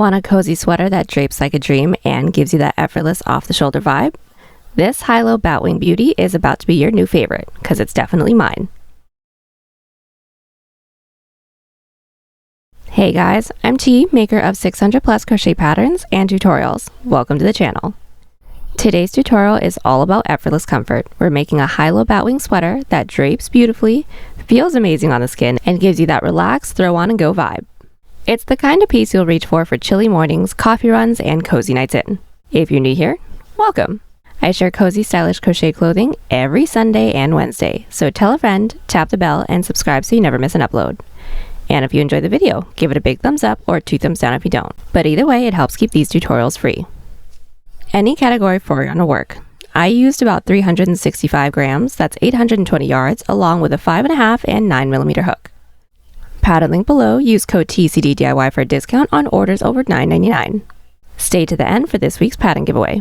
Want a cozy sweater that drapes like a dream and gives you that effortless off-the-shoulder vibe? This high-low batwing beauty is about to be your new favorite, because it's definitely mine. Hey guys, I'm T, maker of 600 plus crochet patterns and tutorials. Welcome to the channel. Today's tutorial is all about effortless comfort. We're making a high-low batwing sweater that drapes beautifully, feels amazing on the skin, and gives you that relaxed, throw-on-and-go vibe. It's the kind of piece you'll reach for chilly mornings, coffee runs, and cozy nights in. If you're new here, welcome! I share cozy, stylish crochet clothing every Sunday and Wednesday, so tell a friend, tap the bell, and subscribe so you never miss an upload. And if you enjoy the video, give it a big thumbs up or 2 thumbs down if you don't. But either way, it helps keep these tutorials free. Any category for yarn will work. I used about 365 grams, that's 820 yards, along with a 5.5 and 9mm hook. Pattern link below, use code TCDDIY for a discount on orders over $9.99. Stay to the end for this week's pattern giveaway.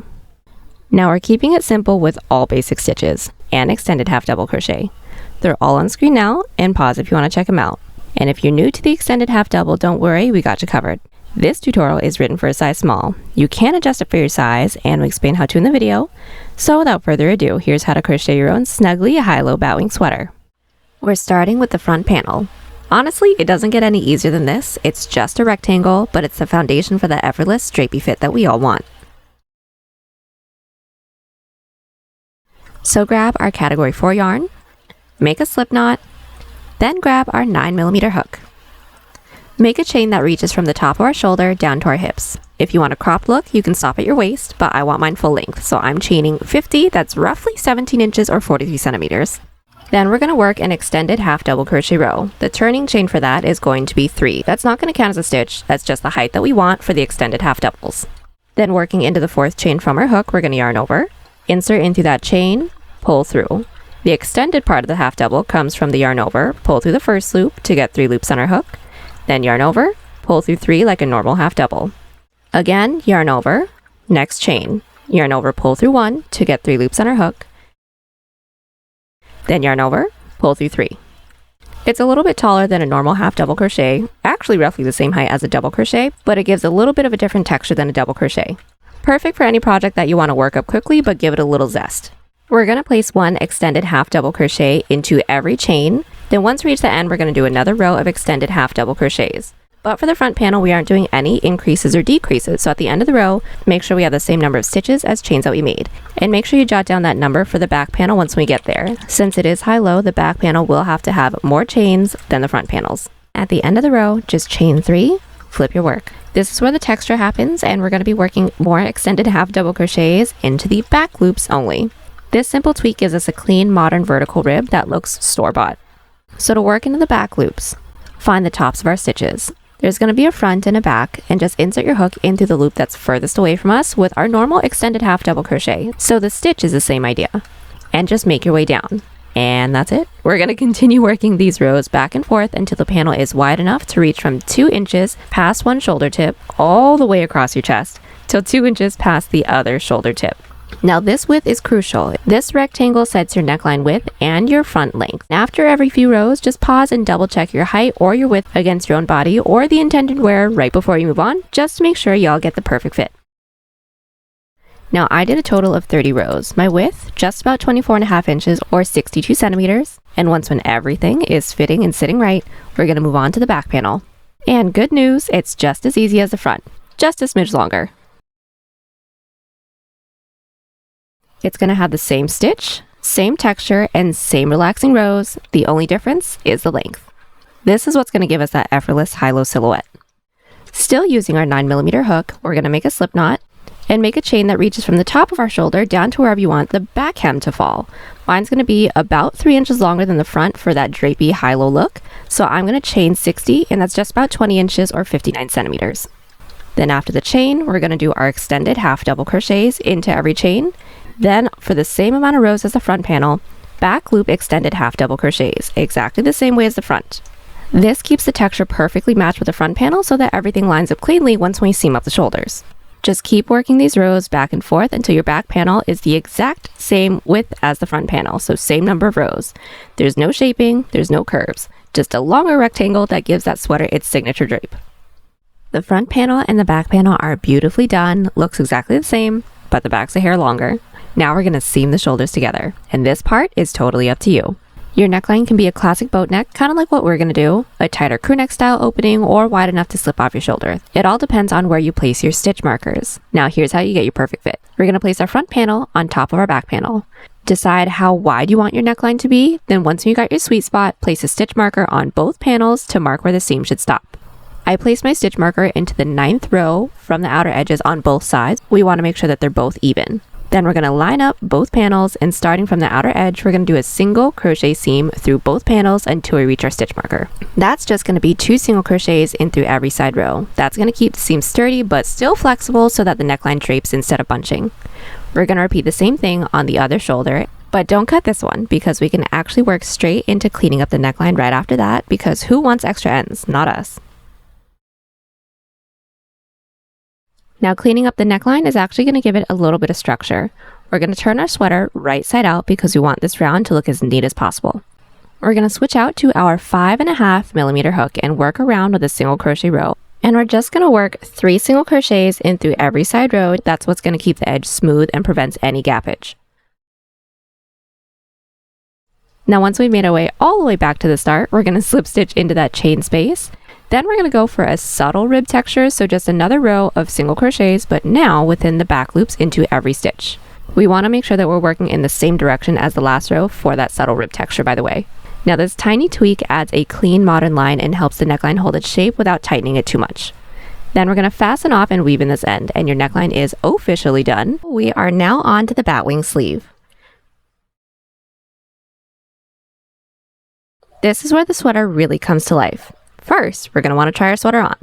Now we're keeping it simple with all basic stitches and extended half double crochet. They're all on screen now, and pause if you want to check them out. And if you're new to the extended half double, don't worry, we got you covered. This tutorial is written for a size small. You can adjust it for your size, and we explain how to in the video. So without further ado, here's how to crochet your own snuggly high-low batwing sweater. We're starting with the front panel. Honestly, it doesn't get any easier than this. It's just a rectangle, but it's the foundation for the effortless, drapey fit that we all want. So grab our category 4 yarn, make a slip knot, then grab our 9mm hook. Make a chain that reaches from the top of our shoulder down to our hips. If you want a cropped look, you can stop at your waist, but I want mine full length, so I'm chaining 50, that's roughly 17 inches or 43 centimeters. Then we're going to work an extended half double crochet row. The turning chain for that is going to be 3. That's not going to count as a stitch, that's just the height that we want for the extended half doubles. Then working into the 4th chain from our hook, we're going to yarn over, insert into that chain, pull through. The extended part of the half double comes from the yarn over, pull through the first loop to get 3 loops on our hook, then yarn over, pull through 3 like a normal half double. Again, yarn over, next chain, yarn over, pull through 1 to get 3 loops on our hook, then yarn over, pull through 3. It's a little bit taller than a normal half double crochet, actually roughly the same height as a double crochet, but it gives a little bit of a different texture than a double crochet. Perfect for any project that you want to work up quickly but give it a little zest. We're going to place 1 extended half double crochet into every chain, then once we reach the end we're going to do another row of extended half double crochets. But for the front panel we aren't doing any increases or decreases, so at the end of the row, make sure we have the same number of stitches as chains that we made. And make sure you jot down that number for the back panel once we get there. Since it is high-low, the back panel will have to have more chains than the front panels. At the end of the row, just chain 3, flip your work. This is where the texture happens, and we're going to be working more extended half double crochets into the back loops only. This simple tweak gives us a clean, modern vertical rib that looks store-bought. So to work into the back loops, find the tops of our stitches. There's going to be a front and a back, and just insert your hook into the loop that's furthest away from us with our normal extended half double crochet. So the stitch is the same idea. And just make your way down. And that's it. We're going to continue working these rows back and forth until the panel is wide enough to reach from 2 inches past one shoulder tip all the way across your chest till 2 inches past the other shoulder tip. Now this width is crucial. This rectangle sets your neckline width and your front length. After every few rows, just pause and double check your height or your width against your own body or the intended wearer right before you move on, just to make sure y'all get the perfect fit. Now I did a total of 30 rows. My width, just about 24.5 inches or 62 centimeters. And once when everything is fitting and sitting right, we're going to move on to the back panel. And good news, it's just as easy as the front, just a smidge longer. It's going to have the same stitch, same texture, and same relaxing rows. The only difference is the length. This is what's going to give us that effortless high-low silhouette. Still using our 9mm hook, we're going to make a slip knot and make a chain that reaches from the top of our shoulder down to wherever you want the back hem to fall. Mine's going to be about 3 inches longer than the front for that drapey high-low look, so I'm going to chain 60, and that's just about 20 inches or 59 centimeters. Then after the chain, we're going to do our extended half double crochets into every chain. Then, for the same amount of rows as the front panel, back loop extended half double crochets, exactly the same way as the front. This keeps the texture perfectly matched with the front panel so that everything lines up cleanly once we seam up the shoulders. Just keep working these rows back and forth until your back panel is the exact same width as the front panel, so same number of rows. There's no shaping, there's no curves, just a longer rectangle that gives that sweater its signature drape. The front panel and the back panel are beautifully done, looks exactly the same, but the back's a hair longer. Now we're gonna seam the shoulders together, and this part is totally up to you. Your neckline can be a classic boat neck, kind of like what we're gonna do, a tighter crew neck style opening, or wide enough to slip off your shoulder. It all depends on where you place your stitch markers. Now here's how you get your perfect fit. We're gonna place our front panel on top of our back panel. Decide how wide you want your neckline to be, then once you got your sweet spot, place a stitch marker on both panels to mark where the seam should stop. I placed my stitch marker into the 9th row from the outer edges on both sides. We want to make sure that they're both even. Then we're going to line up both panels, and starting from the outer edge, we're going to do a single crochet seam through both panels until we reach our stitch marker. That's just going to be 2 single crochets in through every side row. That's going to keep the seam sturdy but still flexible so that the neckline drapes instead of bunching. We're going to repeat the same thing on the other shoulder, but don't cut this one because we can actually work straight into cleaning up the neckline right after that, because who wants extra ends? Not us. Now cleaning up the neckline is actually going to give it a little bit of structure. We're going to turn our sweater right side out because we want this round to look as neat as possible. We're going to switch out to our 5.5mm hook and work around with a single crochet row. And we're just going to work 3 single crochets in through every side row. That's what's going to keep the edge smooth and prevents any gappage. Now once we've made our way all the way back to the start, we're going to slip stitch into that chain space. Then we're going to go for a subtle rib texture, so just another row of single crochets, but now within the back loops into every stitch. We want to make sure that we're working in the same direction as the last row for that subtle rib texture, by the way. Now this tiny tweak adds a clean modern line and helps the neckline hold its shape without tightening it too much. Then we're going to fasten off and weave in this end, and your neckline is officially done. We are now on to the batwing sleeve. This is where the sweater really comes to life. First, we're going to want to try our sweater on.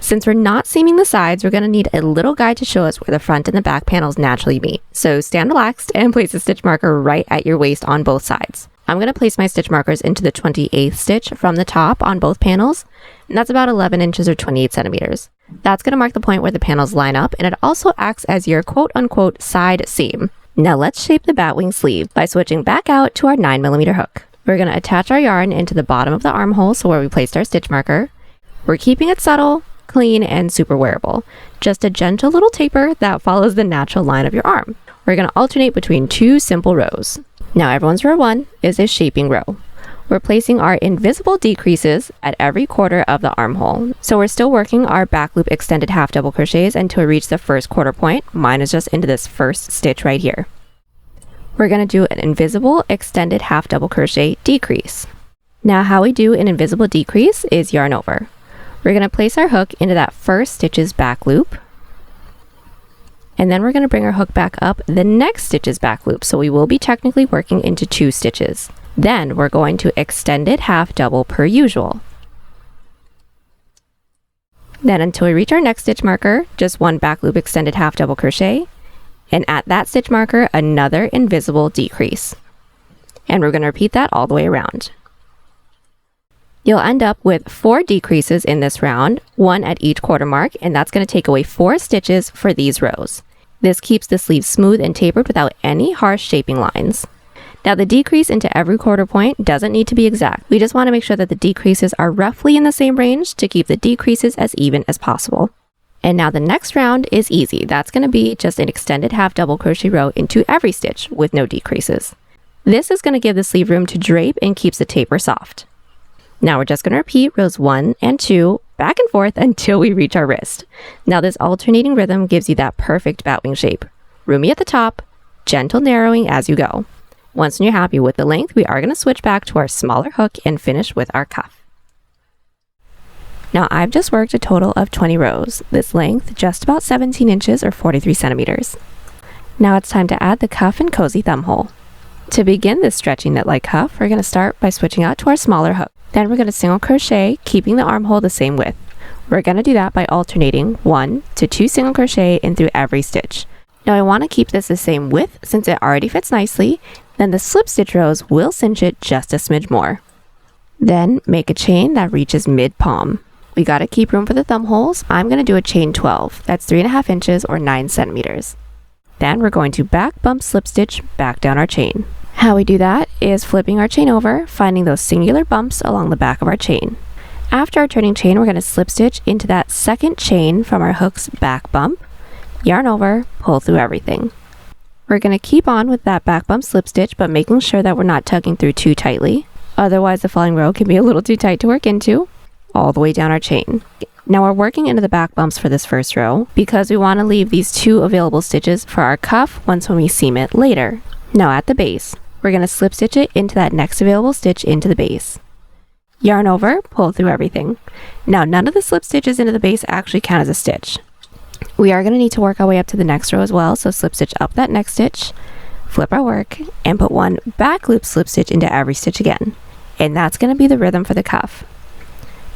Since we're not seaming the sides, we're going to need a little guide to show us where the front and the back panels naturally meet. So stand relaxed and place a stitch marker right at your waist on both sides. I'm going to place my stitch markers into the 28th stitch from the top on both panels, and that's about 11 inches or 28 centimeters. That's going to mark the point where the panels line up, and it also acts as your quote-unquote side seam. Now let's shape the batwing sleeve by switching back out to our 9mm hook. We're going to attach our yarn into the bottom of the armhole, so where we placed our stitch marker. We're keeping it subtle, clean, and super wearable. Just a gentle little taper that follows the natural line of your arm. We're going to alternate between 2 simple rows. Now everyone's row 1 is a shaping row. We're placing our invisible decreases at every quarter of the armhole. So we're still working our back loop extended half double crochets until we reach the first quarter point. Mine is just into this first stitch right here. We're going to do an invisible extended half double crochet decrease. Now how we do an invisible decrease is yarn over. We're going to place our hook into that first stitch's back loop, and then we're going to bring our hook back up the next stitch's back loop, so we will be technically working into 2 stitches. Then we're going to extended half double per usual. Then until we reach our next stitch marker, just 1 back loop extended half double crochet, and at that stitch marker, another invisible decrease. And we're going to repeat that all the way around. You'll end up with 4 decreases in this round, 1 at each quarter mark, and that's going to take away 4 stitches for these rows. This keeps the sleeve smooth and tapered without any harsh shaping lines. Now the decrease into every quarter point doesn't need to be exact. We just want to make sure that the decreases are roughly in the same range to keep the decreases as even as possible. And now the next round is easy. That's going to be just an extended half double crochet row into every stitch with no decreases. This is going to give the sleeve room to drape and keeps the taper soft. Now we're just going to repeat rows 1 and 2 back and forth until we reach our wrist. Now this alternating rhythm gives you that perfect batwing shape. Roomy at the top, gentle narrowing as you go. Once you're happy with the length, we are going to switch back to our smaller hook and finish with our cuff. Now I've just worked a total of 20 rows. This length just about 17 inches or 43 centimeters. Now it's time to add the cuff and cozy thumb hole. To begin this stretchy knit-like cuff, we're going to start by switching out to our smaller hook. Then we're going to single crochet, keeping the armhole the same width. We're going to do that by alternating 1 to 2 single crochet in through every stitch. Now I want to keep this the same width since it already fits nicely, then the slip stitch rows will cinch it just a smidge more. Then make a chain that reaches mid-palm. We got to keep room for the thumb holes. I'm going to do a chain 12. That's 3.5 inches or 9 centimeters. Then we're going to back bump slip stitch back down our chain. How we do that is flipping our chain over, finding those singular bumps along the back of our chain. After our turning chain, we're going to slip stitch into that second chain from our hook's back bump, yarn over, pull through everything. We're going to keep on with that back bump slip stitch, but making sure that we're not tugging through too tightly. Otherwise, the following row can be a little too tight to work into, all the way down our chain. Now we're working into the back bumps for this first row because we want to leave these 2 available stitches for our cuff when we seam it later. Now at the base, we're going to slip stitch it into that next available stitch into the base. Yarn over, pull through everything. Now none of the slip stitches into the base actually count as a stitch. We are going to need to work our way up to the next row as well, so slip stitch up that next stitch, flip our work, and put 1 back loop slip stitch into every stitch again. And that's going to be the rhythm for the cuff.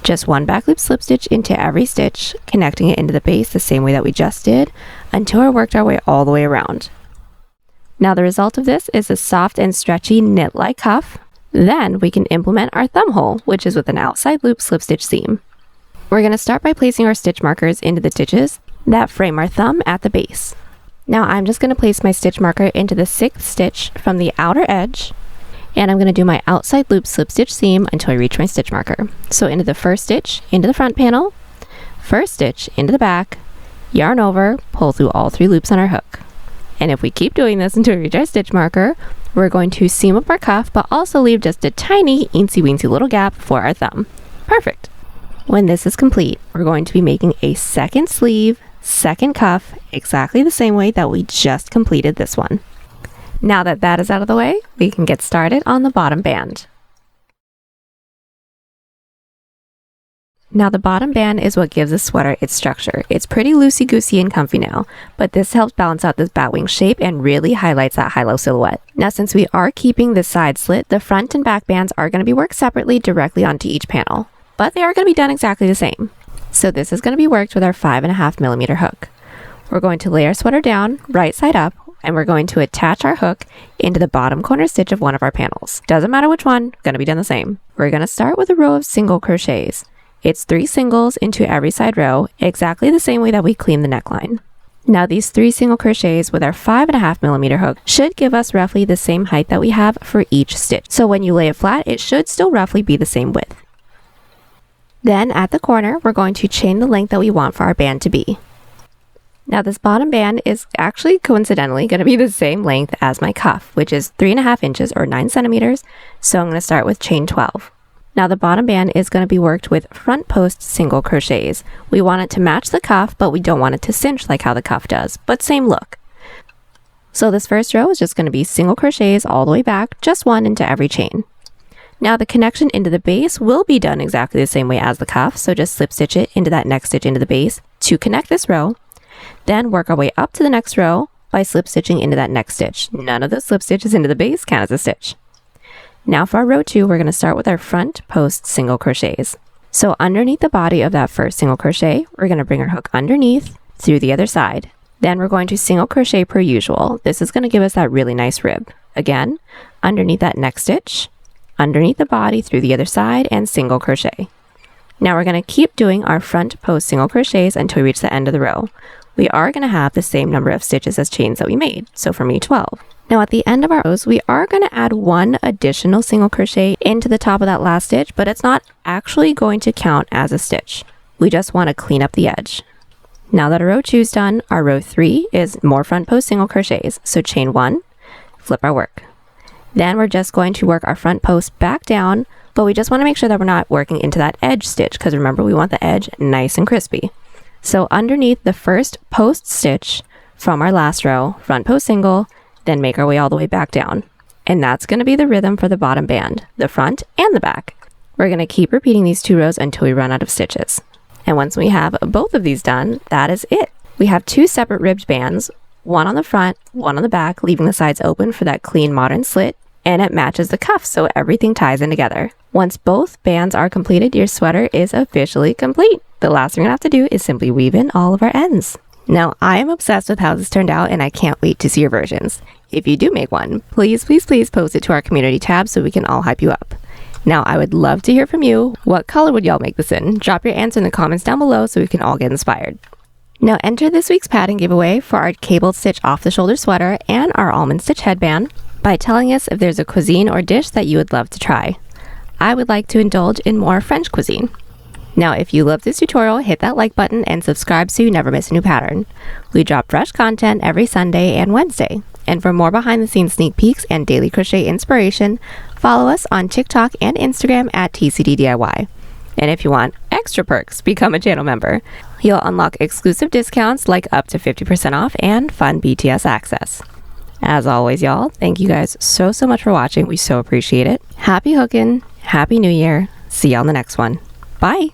Just 1 back loop slip stitch into every stitch, connecting it into the base the same way that we just did, until we worked our way all the way around. Now the result of this is a soft and stretchy knit-like cuff. Then we can implement our thumb hole, which is with an outside loop slip stitch seam. We're going to start by placing our stitch markers into the stitches that frame our thumb at the base. Now I'm just going to place my stitch marker into the 6th stitch from the outer edge, and I'm going to do my outside loop slip stitch seam until I reach my stitch marker. So into the first stitch, into the front panel, first stitch into the back, yarn over, pull through all 3 loops on our hook. And if we keep doing this until we reach our stitch marker, we're going to seam up our cuff, but also leave just a tiny eensy weensy little gap for our thumb. Perfect. When this is complete, we're going to be making a second sleeve, second cuff, exactly the same way that we just completed this one. Now that that is out of the way, we can get started on the bottom band. Now the bottom band is what gives the sweater its structure. It's pretty loosey-goosey and comfy now, but this helps balance out this batwing shape and really highlights that high-low silhouette. Now since we are keeping the side slit, the front and back bands are going to be worked separately directly onto each panel, but they are going to be done exactly the same. So this is going to be worked with our 5.5mm hook. We're going to lay our sweater down, right side up, and we're going to attach our hook into the bottom corner stitch of one of our panels. Doesn't matter which one, going to be done the same. We're going to start with a row of single crochets. It's 3 singles into every side row, exactly the same way that we clean the neckline. Now these 3 single crochets with our 5.5mm hook should give us roughly the same height that we have for each stitch. So when you lay it flat, it should still roughly be the same width. Then at the corner, we're going to chain the length that we want for our band to be. Now this bottom band is actually coincidentally going to be the same length as my cuff, which is 3.5 inches or 9 centimeters. So I'm going to start with chain 12. Now the bottom band is going to be worked with front post single crochets. We want it to match the cuff, but we don't want it to cinch like how the cuff does, but same look. So this first row is just going to be single crochets all the way back, just 1 into every chain. Now the connection into the base will be done exactly the same way as the cuff, so just slip stitch it into that next stitch into the base to connect this row, then work our way up to the next row by slip stitching into that next stitch. None of the slip stitches into the base count as a stitch. Now for our row 2, we're going to start with our front post single crochets. So underneath the body of that first single crochet, we're going to bring our hook underneath through the other side. Then we're going to single crochet per usual. This is going to give us that really nice rib. Again, underneath that next stitch, underneath the body through the other side, and single crochet. Now we're going to keep doing our front post single crochets until we reach the end of the row. We are going to have the same number of stitches as chains that we made, so for me 12. Now at the end of our rows, we are going to add 1 additional single crochet into the top of that last stitch, but it's not actually going to count as a stitch. We just want to clean up the edge. Now that our row 2 is done, our row 3 is more front post single crochets. So chain 1, flip our work. Then we're just going to work our front post back down, but we just want to make sure that we're not working into that edge stitch, because remember, we want the edge nice and crispy. So underneath the first post stitch from our last row, front post single, then make our way all the way back down. And that's going to be the rhythm for the bottom band, the front and the back. We're going to keep repeating these 2 rows until we run out of stitches. And once we have both of these done, that is it. We have 2 separate ribbed bands, 1 on the front, 1 on the back, leaving the sides open for that clean modern slit, and it matches the cuff, so everything ties in together. Once both bands are completed, your sweater is officially complete. The last thing we're going to have to do is simply weave in all of our ends. Now, I am obsessed with how this turned out, and I can't wait to see your versions. If you do make one, please post it to our community tab so we can all hype you up. Now, I would love to hear from you. What color would y'all make this in? Drop your answer in the comments down below so we can all get inspired. Now, enter this week's pattern giveaway for our cabled stitch off-the-shoulder sweater and our almond stitch headband by telling us if there's a cuisine or dish that you would love to try. I would like to indulge in more French cuisine. Now, if you love this tutorial, hit that like button and subscribe so you never miss a new pattern. We drop fresh content every Sunday and Wednesday. And for more behind the scenes sneak peeks and daily crochet inspiration, follow us on TikTok and Instagram at TCDDIY. And if you want extra perks, become a channel member. You'll unlock exclusive discounts like up to 50% off and fun BTS access. As always, y'all, thank you guys so much for watching. We so appreciate it. Happy hooking, happy new year. See y'all in the next one. Bye.